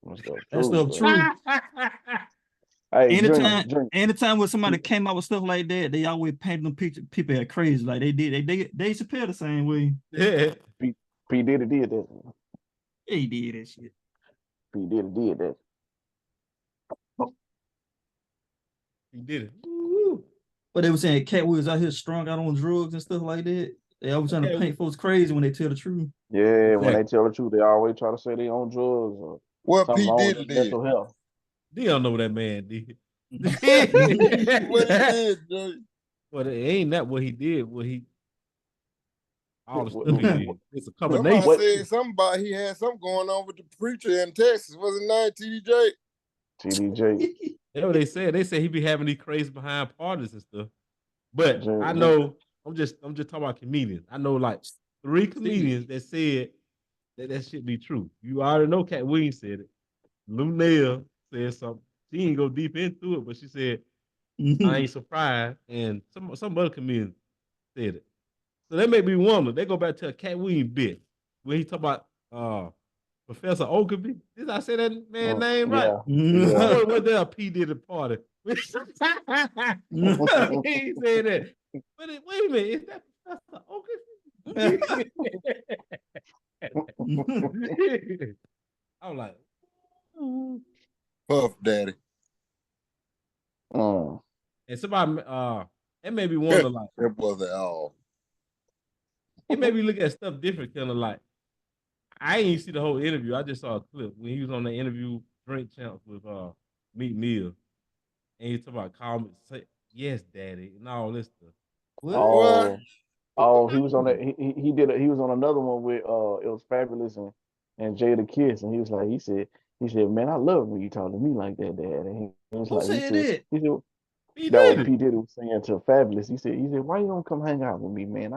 That's the That's truth. still But true. hey, Anytime, drink. anytime when somebody came out with stuff like that, they always paint them people as crazy. Like they did. They Chappelle the same way. Yeah, P did that. Yeah, he did that shit. P did that. he did it. But they were saying Katt Williams out here strung out on drugs and stuff like that. They always trying to Okay. paint folks crazy when they tell the truth. Yeah, when they Exactly. tell the truth, they always try to say they on drugs or What something P wrong with Diddy their did? mental health. They don't know what that man did. What he did, Jay? But it ain't that what he did. What he all the stuff he What? did. It's a Somebody combination. said something about he had something going on with the preacher in Texas. Was it not TDJ? TDJ. That's what they said. They said he be having these crazy behind parties and stuff. But I J- know I'm just talking about comedians. I know like 3 comedians that said that shit be true. You already know Katt Williams said it. Lunel said something. She ain't go deep into it, but she said, I ain't surprised. And some other comedians said it. So that made me wonder. They go back to a Katt Williams bit where he talk about Professor Oakley. Did I say that man name right? yeah, yeah. What there P did a party? He said that. Wait a minute, is that Professor Oakley? I was like, ooh. Puff Daddy. Mm. And somebody it made me wonder like That wasn't all. it made me look at stuff different, kind of like I ain't even see the whole interview. I just saw a clip when he was on the interview Drink Champs with Meek Mill. And he talking about call me say yes, daddy, and all this stuff. Oh, oh, he was on that. He was on another one with it was Fabulous and Jada Kiss, and he said, man, I love when you talk to me like that, Dad. And he was Who like, said that? he said He that was did it. P Diddy was saying to Fabulous. He said, why you don't come hang out with me, man?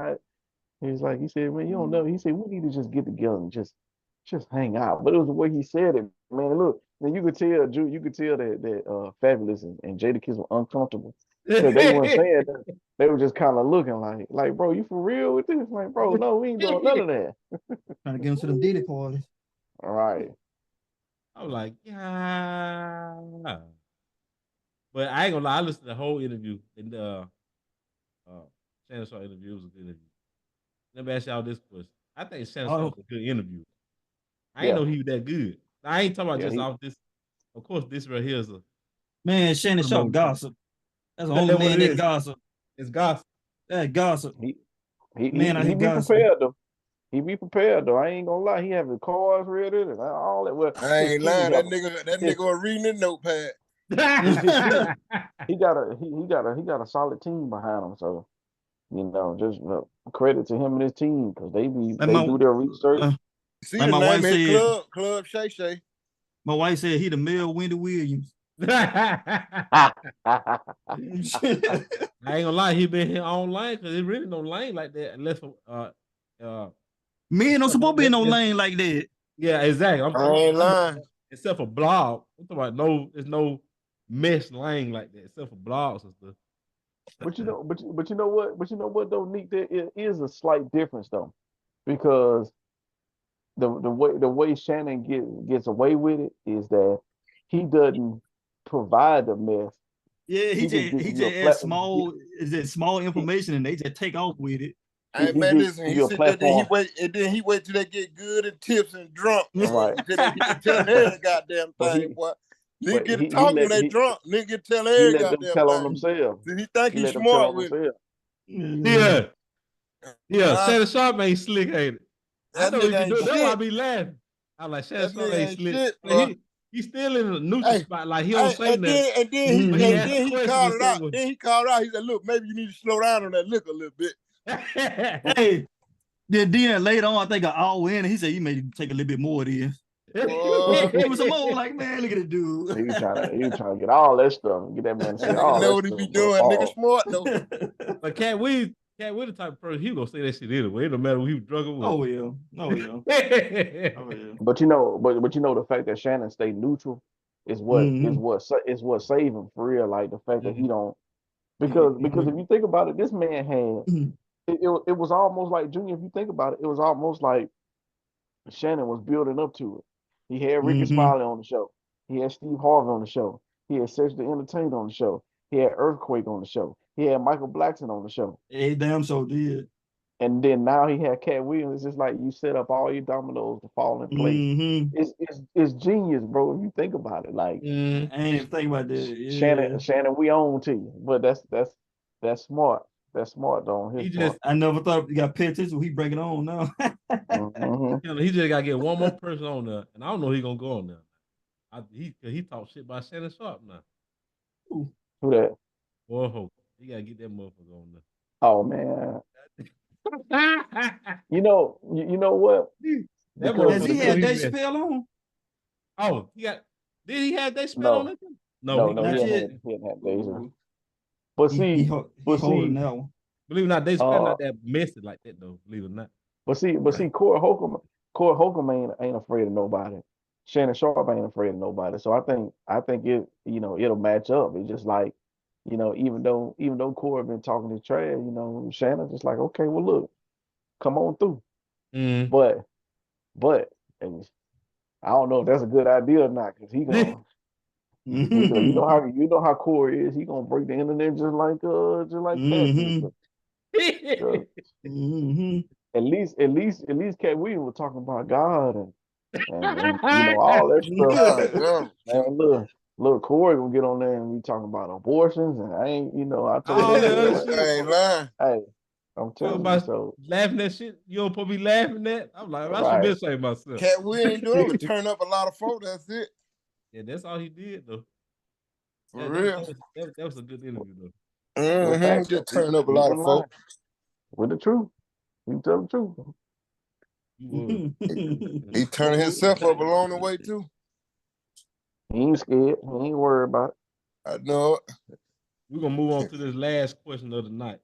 He said, man, you don't know. He said, we need to just get together and just hang out. But it was the way he said it, man. Look, and you could tell, Drew, you could tell that Fabulous and Jada Kiss were uncomfortable because they weren't saying that. They were just kind of looking like, bro, you for real with this? Like, bro, no, we ain't doing none of that. Trying to get into them Diddy parties. All right. I was like, yeah. But I ain't gonna lie, I listened to the whole interview and Shannon Sharp interview. It was a good interview. Let me ask y'all this question. I think Shannon Oh. Sharp's a good interview. I ain't know he was that good. I ain't talking about just off this. Of course, this right here is a Man, Shannon Sharp gossip. That's the only That's what man it that is. gossip. It's gossip. That gossip. He Man, I be hate gossip. prepared though. He be prepared though. I ain't gonna lie. He have the cards ready and all that. Well, I his ain't team lying. have That nigga was reading the notepad. he got a solid team behind him. So just credit to him and his team because they do their research. See Like the my name wife of his said, Club Shay Shay. my wife said he the male Wendy Williams. I ain't gonna lie, he been here online because it really no lane like that unless Men don't supposed to be in no lane like that. yeah, exactly. I ain't lying. Except for blog. I'm talking about there's no mesh lane like that, except for blogs and stuff. But you know what though, Nick, there is a slight difference though, because the way Shannon gets away with it is that he doesn't provide the mess. Yeah, he just adds small information and they just take off with it. Hey man, listen, he said that then he wait till they get good and tips and drunk. Right. He can tell every goddamn thing, boy. Nigga get to talking when they drunk. Nigga get to tell every goddamn thing. He let them tell on themselves. He think he's smart with it. Yeah. Shannon Sharp ain't slick, ain't it? I know he can do it. That's why I be laughing. I'm like, Shannon Sharp ain't slick. He's still in a neutral spot. Like he don't say nothing. And then he called it out. Then he called it out. He said, "Look, maybe you need to slow down on that liquor a little bit." Hey, then later on, I think an hour in, he said he may take a little bit more of this. It was some more like, man, look at the dude. He was trying to get all that stuff and get that man to say all that. Know what he be doing, nigga smart though. But Katt Williams the type of person, he gonna say that shit anyway. It don't matter who he was drunk or what. Oh yeah. But the fact that Shannon stayed neutral is what saved him for real. Like the fact that he don't because if you think about it, this man had it was almost like Junior. If you think about it, it was almost like Shannon was building up to it. He had Ricky Smiley on the show. He had Steve Harvey on the show. He had Cedric the Entertainer on the show. He had Earthquake on the show. He had Michael Blackson on the show. He damn so did. And then now he had Katt Williams. It's just like you set up all your dominoes to fall in place. It's genius, bro. If you think about it, like I ain't even think about that. Yeah. Shannon, we own to you, but that's smart. That's smart though. On his part. I never thought you got to pay attention when he bring it on now. He just gotta get one more person on there, and I don't know who he gonna go on there. He talk shit about Shannon Sharp now. Who that? Boy, Hope. He gotta get that motherfucker on there. Oh man. You know what? Does he have Dave Chappelle on? Oh, did he have Dave Chappelle on it? No, he didn't have Dave. But see, holding that one. Believe it or not, Dave Chappelle not that messy like that though. Believe it or not. But see, Corey Holcomb ain't afraid of nobody. Shannon Sharp ain't afraid of nobody. So I think it it'll match up. It's just like, even though Corey been talking his trash, Shannon just like, okay, well look, come on through. But and I don't know if that's a good idea or not, because he gonna you know how Corey is. He gonna break the internet just like that. At least Katt Williams was talking about God and all that stuff. And look, Corey gonna get on there and we talking about abortions, and I ain't, I told you, I ain't lying. Hey, I'm telling you, so laughing at shit you don't supposed to be laughing at. I'm like, I should be saying myself. Katt Williams doing it, turn up a lot of folk. That's it. Yeah, that's all he did though. For real, that was a good interview though. Just turn up a lot of folk with the truth. You tell the truth. He turning himself up along the way too. He ain't scared. He ain't worried about it. I know it. We're gonna move on to this last question of the night.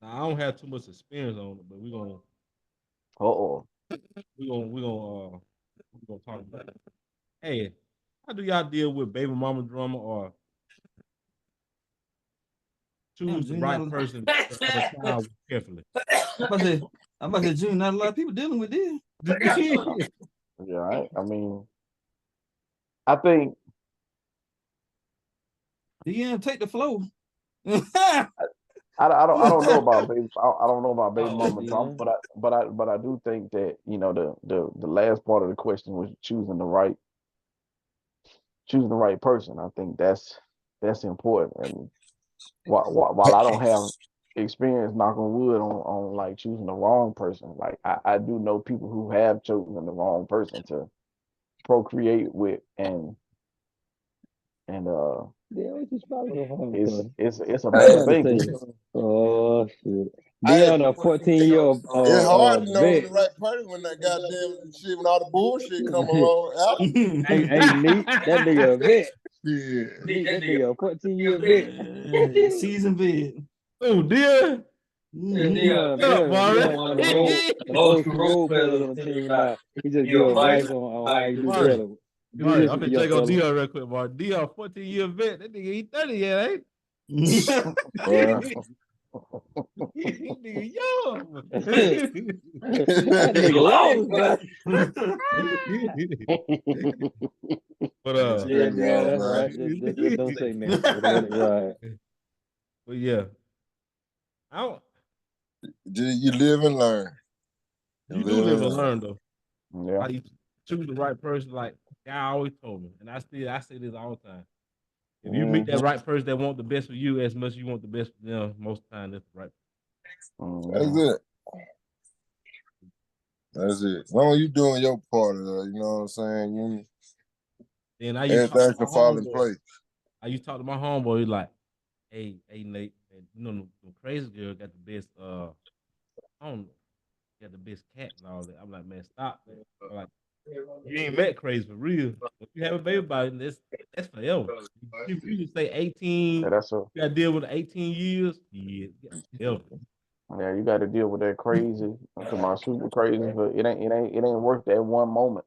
Now I don't have too much experience on it, but we're gonna talk about it. Hey, how do y'all deal with baby mama drama or choose the right person carefully? I'm about to say, June, not a lot of people dealing with this. Yeah, I mean, I think take the flow. I don't know about baby. I don't know about baby mama yeah. drama, but I do think that the last part of the question was choosing the right person. I think that's important. And while I don't have experience, knock on wood, on like choosing the wrong person, like I do know people who have chosen the wrong person to procreate with, and Yeah, what you spelling the wrong it's for? it's a I'm bad trying to thing. say. Oh shit. Hey, Dion, a 14-year it's hard to know when vet. the right person when that goddamn shit, when all the bullshit come along. Adam. Ain't neat. That nigga a vet. Yeah. Neat, that nigga a 14-year vet. Season vid. Oh, dear. Dion, Shut up, Mario. One of them old school role players on the team now. He just give advice on how you do Mario. better. Do Mario, this I'm with gonna young check on fella. Dion real quick, Mario. Dion, 14-year vet. That nigga ain't 30 yet, ain't Well, he? Nigga young. That nigga lost, But yeah, that's right. Just don't say nothing. Just let it ride. but yeah, I don't. You live and learn. You do live and learn though. yeah. How you choose the right person, like God always told me, and I say this all the time. If you meet that right person that want the best for you as much as you want the best for them, most of the time that's the right. That's it. That's it. As long as you doing your part of it, you know what I'm saying? Then I used to Everything talk to can my fall in homeboy. place. I used to talk to my homeboy. He's like, "Hey, Nate, man, you know the crazy girl got the best. I don't know, got the best cat and all that." I'm like, "Man, stop, man." I'm like, you ain't met crazy for real. If you have a baby by it, that's forever. If you just say 18, Yeah, that's a you gotta deal with 18 years. Yeah, forever. yeah. You got to deal with that crazy. I'm talking about super crazy, but it ain't worth that one moment.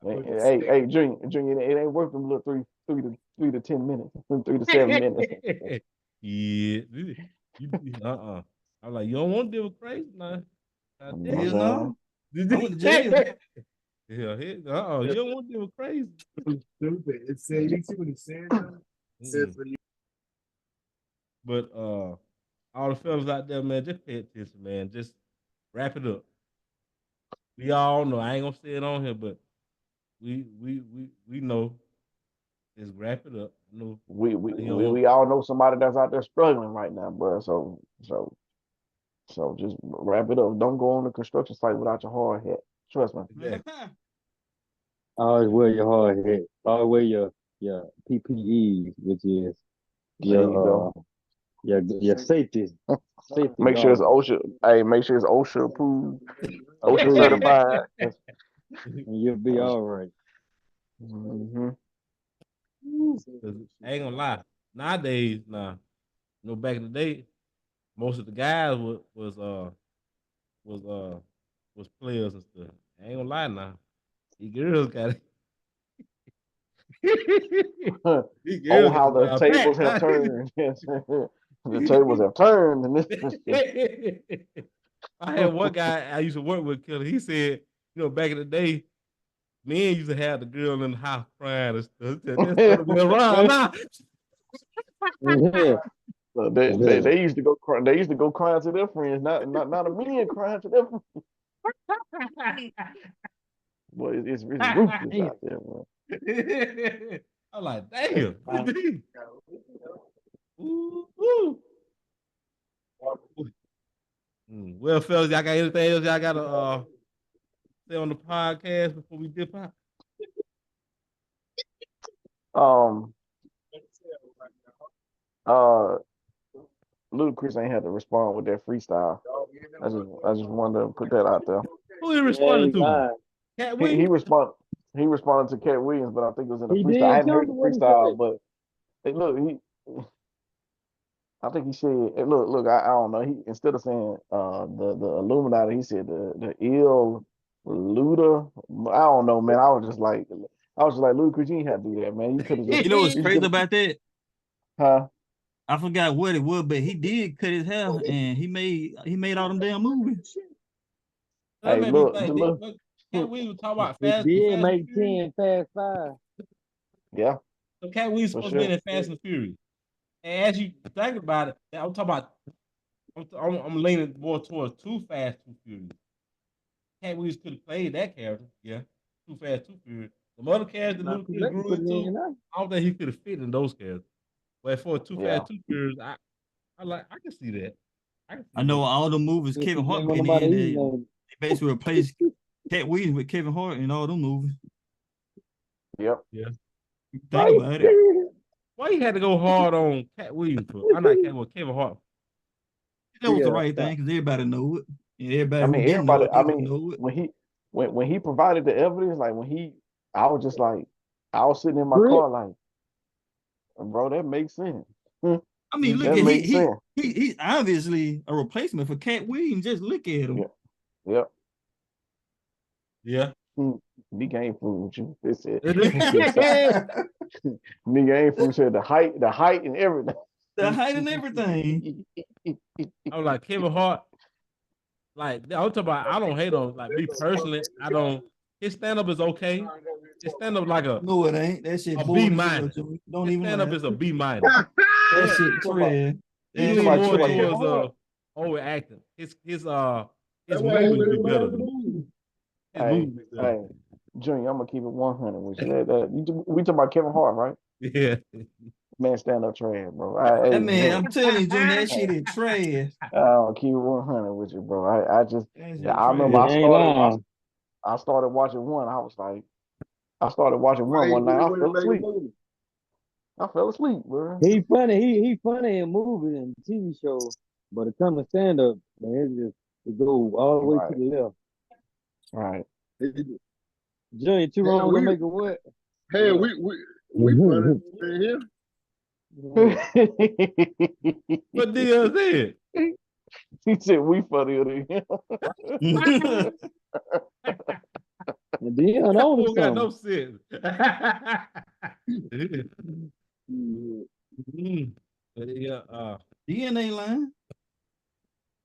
Hey, Junior, it ain't worth them little three to 10 minutes, 3 to 7 minutes. Yeah, I'm like, you don't want to deal with crazy now. I You tell know you. Hell what no. I went to jail. Yeah, you don't want to deal with crazy. Stupid. It said you see what it's saying though? It says for you. But all the fellas out there, man, just pay attention, man. Just wrap it up. We all know. I ain't gonna say it on here, but we know. Just wrap it up. I know. we all know somebody that's out there struggling right now, bro. So just wrap it up. Don't go on the construction site without your hard hat. Trust me. Exactly. Always wear your hard hat. Always wear your PPE, which is There you go. your safety Make sure it's goggles. OSHA. Hey, make sure it's OSHA approved, OSHA Approved. certified. And you'll be all right. Mm-hmm. I ain't gonna lie. Nowadays, back in the day, most of the guys was players and stuff. I ain't gonna lie now. These girls got it. These Oh, girls how the got tables back. have turned. The tables have turned. And I had one guy I used to work with, Killer. He said, back in the day, men used to have the girl in the house crying and stuff. That's gonna be around now. Yeah. they used to go cry. They used to go crying to their friends, not a men crying to their friends. Boy, it's ruthless out there, man. I'm like, damn. Ooh, ooh. Well, fellas, y'all got anything else y'all gotta say on the podcast before we dip out? Ludacris ain't had to respond with that freestyle. I just wanted to put that out there. Who he responding to? Katt He Williams? responded to Katt Williams, but I think it was in a He freestyle. I did hadn't heard too. the What he freestyle, said? but I think he said, hey, look, I don't know. He, instead of saying the Illuminati, he said the ill Luda. I don't know, man. I was just like, Ludacris, you ain't had to do that, man. You could have just, You know what's you crazy could, about that? huh? I forgot what it was, but he did cut his hair and he made all them damn movies. That Hey, made me look, think. Katt Williams talk about He Fast did and make Furious. 10 Fast 5. yeah, So Katt Williams for supposed to be in sure. that Fast and Furious. And as you think about it, I'm talking about. I'm leaning more towards Too Fast, Too Furious. Katt Williams could have played that character, yeah. Too Fast, Too Furious. The other characters Not Luke too could have late to grew put it into, in now. I don't think he could have fit in those characters. But for Too Yeah. Fast, Too Furious, I can see that. I know all the movies Kevin Hart been in. They basically replaced Katt Williams with Kevin Hart in all them movies. Yep. Yeah. Think about it. Why you had to go hard on Katt Williams for? I'm not Kevin Hart. That was the right thing because everybody know it. And everybody I who mean, didn't know everybody. it I didn't mean, know it. when he provided the evidence, like I was just like, I was sitting in my car like, bro, that makes sense. I mean, look That at makes sense. he's obviously a replacement for Katt Williams. Just look at him. Yep. Yeah. Nigga ain't fooling with you. That's it. Nigga ain't fooling. Said the height and everything. The height and everything. I was like Kevin Hart. Like I'm talking about, I don't hate on like me personally. I don't. His stand up is okay. His stand up like a No, it ain't. That shit a boring B as hell, minus. Joey. Don't His even stand up laugh. is a B minus. That shit trash. He That lean shit more trash. towards overacting. His movies be better than Hey, Junior, I'm gonna keep it 100 with you. We talking about Kevin Hart, right? Yeah. Man, stand up trash, bro. That man, I'm telling you, Junior, that shit is trash. I'll keep it 100 with you, bro. I remember trash. I started watching one. I started watching one night. I fell asleep, bro. He funny in movies and TV shows, but it comes to stand up, man, it goes all the way to the left. Right. Junior, too wrong to make it what? Hey, we funny in here. What deal said? He said we funnier than him. And then I know Fool got no sense. Yeah, Ian ain't lying.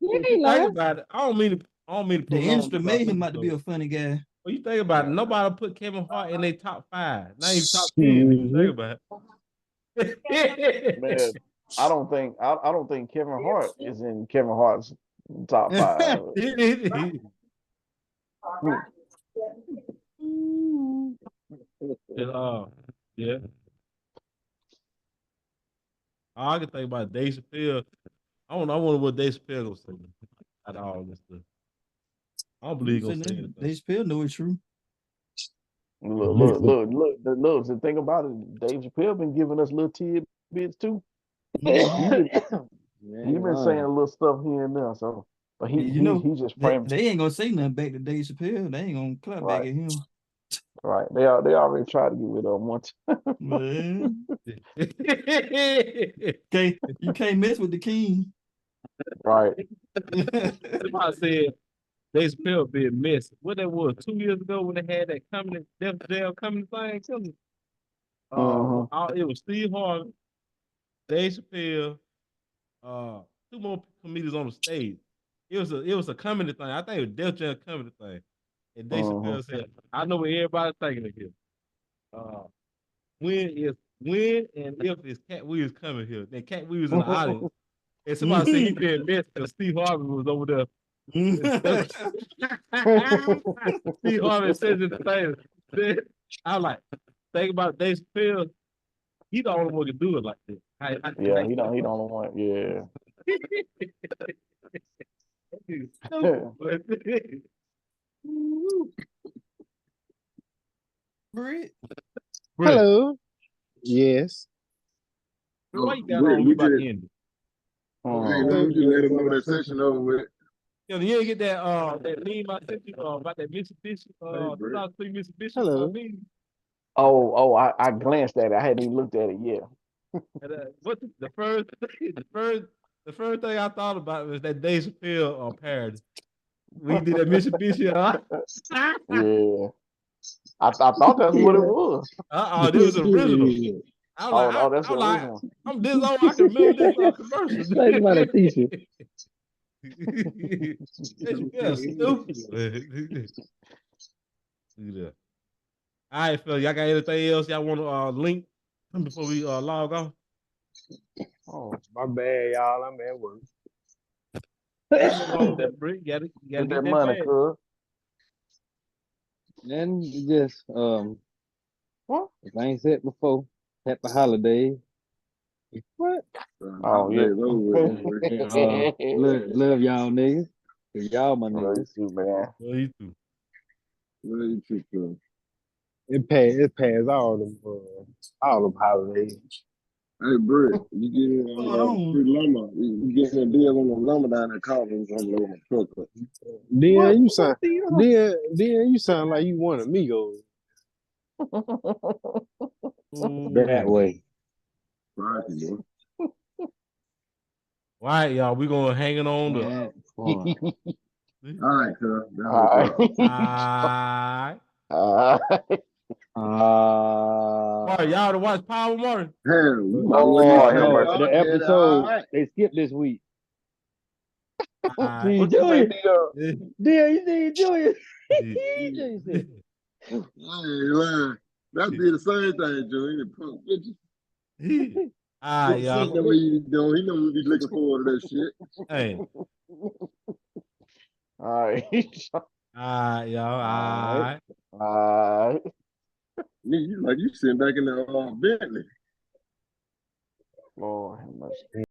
think about it. I don't mean to The prolong industry made him out to so. be a funny guy. Well, you think about it, nobody put Kevin Hart in their top 5, not even top 10. You think about it. Man, I don't think Kevin Hart is in Kevin Hart's top 5. Yeah. All I can think about Dave Chappelle. I wonder what Dave Chappelle gonna say out of all this stuff. I don't believe he's gonna say anything. They still know it's true. Look. The thing about it, Dave Chappelle been giving us little tidbits too. He been saying a little stuff here and there. So, but he just framed. They ain't gonna say nothing back to Dave Chappelle. They ain't gonna clap back at him. Right. They already tried to get rid of him once. Man. Okay, you can't mess with the king. Right. I said Dave Chappelle being missed. What that was 2 years ago when they had that comedy Def Jam comedy thing. It was Steve Harvey, Dave Chappelle, 2 more comedians on the stage. It was a comedy thing. I think it was Def Jam comedy thing. And Dave Chappelle said, "I know what everybody's thinking of here. When and if is Katt Williams coming here? Then Katt Williams in the audience, and somebody said he being missed because Steve Harvey was over there." Steve Harvey says it the thing. I was like, think about Dave Chappelle. He the only one can do it like this. Yeah, he don't want. Yeah. Brett. Hello. Yes. Why you got on? You about to end it. We just let him know that section over with. You didn't get that meme I sent you about that Mitsubishi, 2003 Mitsubishi. Hello. Oh, I glanced at it. I hadn't even looked at it yet. And, what the first thing I thought about was that Dave Chappelle parody. We did that Mitsubishi. Yeah. I thought that's what it was. This was original. That's the original. I'm this old. I can remember this commercial. Think about a t-shirt. Stupid. All right, Phil. Y'all got anything else y'all want to link before we log off? Oh, My bad, y'all. I'm at work. That brick, you gotta get get that that money, bag. cuz. And just What? if I ain't said before, happy holidays. What? Oh, yeah. Love y'all niggas. 'Cause y'all my Love you niggas. too, man. Well, you too. Really too good. It passed all them holidays. Hey, Britt, you get What's going on? free lumber. You get a deal on the lumber down there, call me from load my truck up. Then you sound like you want amigos. That way. Right, boy. All right, y'all. We gonna hang it on the. That part. All right, cuz. All right. All right, y'all to watch Power Martin. Lord have mercy. The episode they skipped this week. See What you say, Julius. Dio? You see Julius. Julius said, That be the same thing, Joe. Ain't it, punk bitches? All right, y'all. He know what he doing. He know we be looking forward to that shit. Hey. All right. All right, y'all. All right. All right. You like you sitting back in the Bentley. Lord have mercy.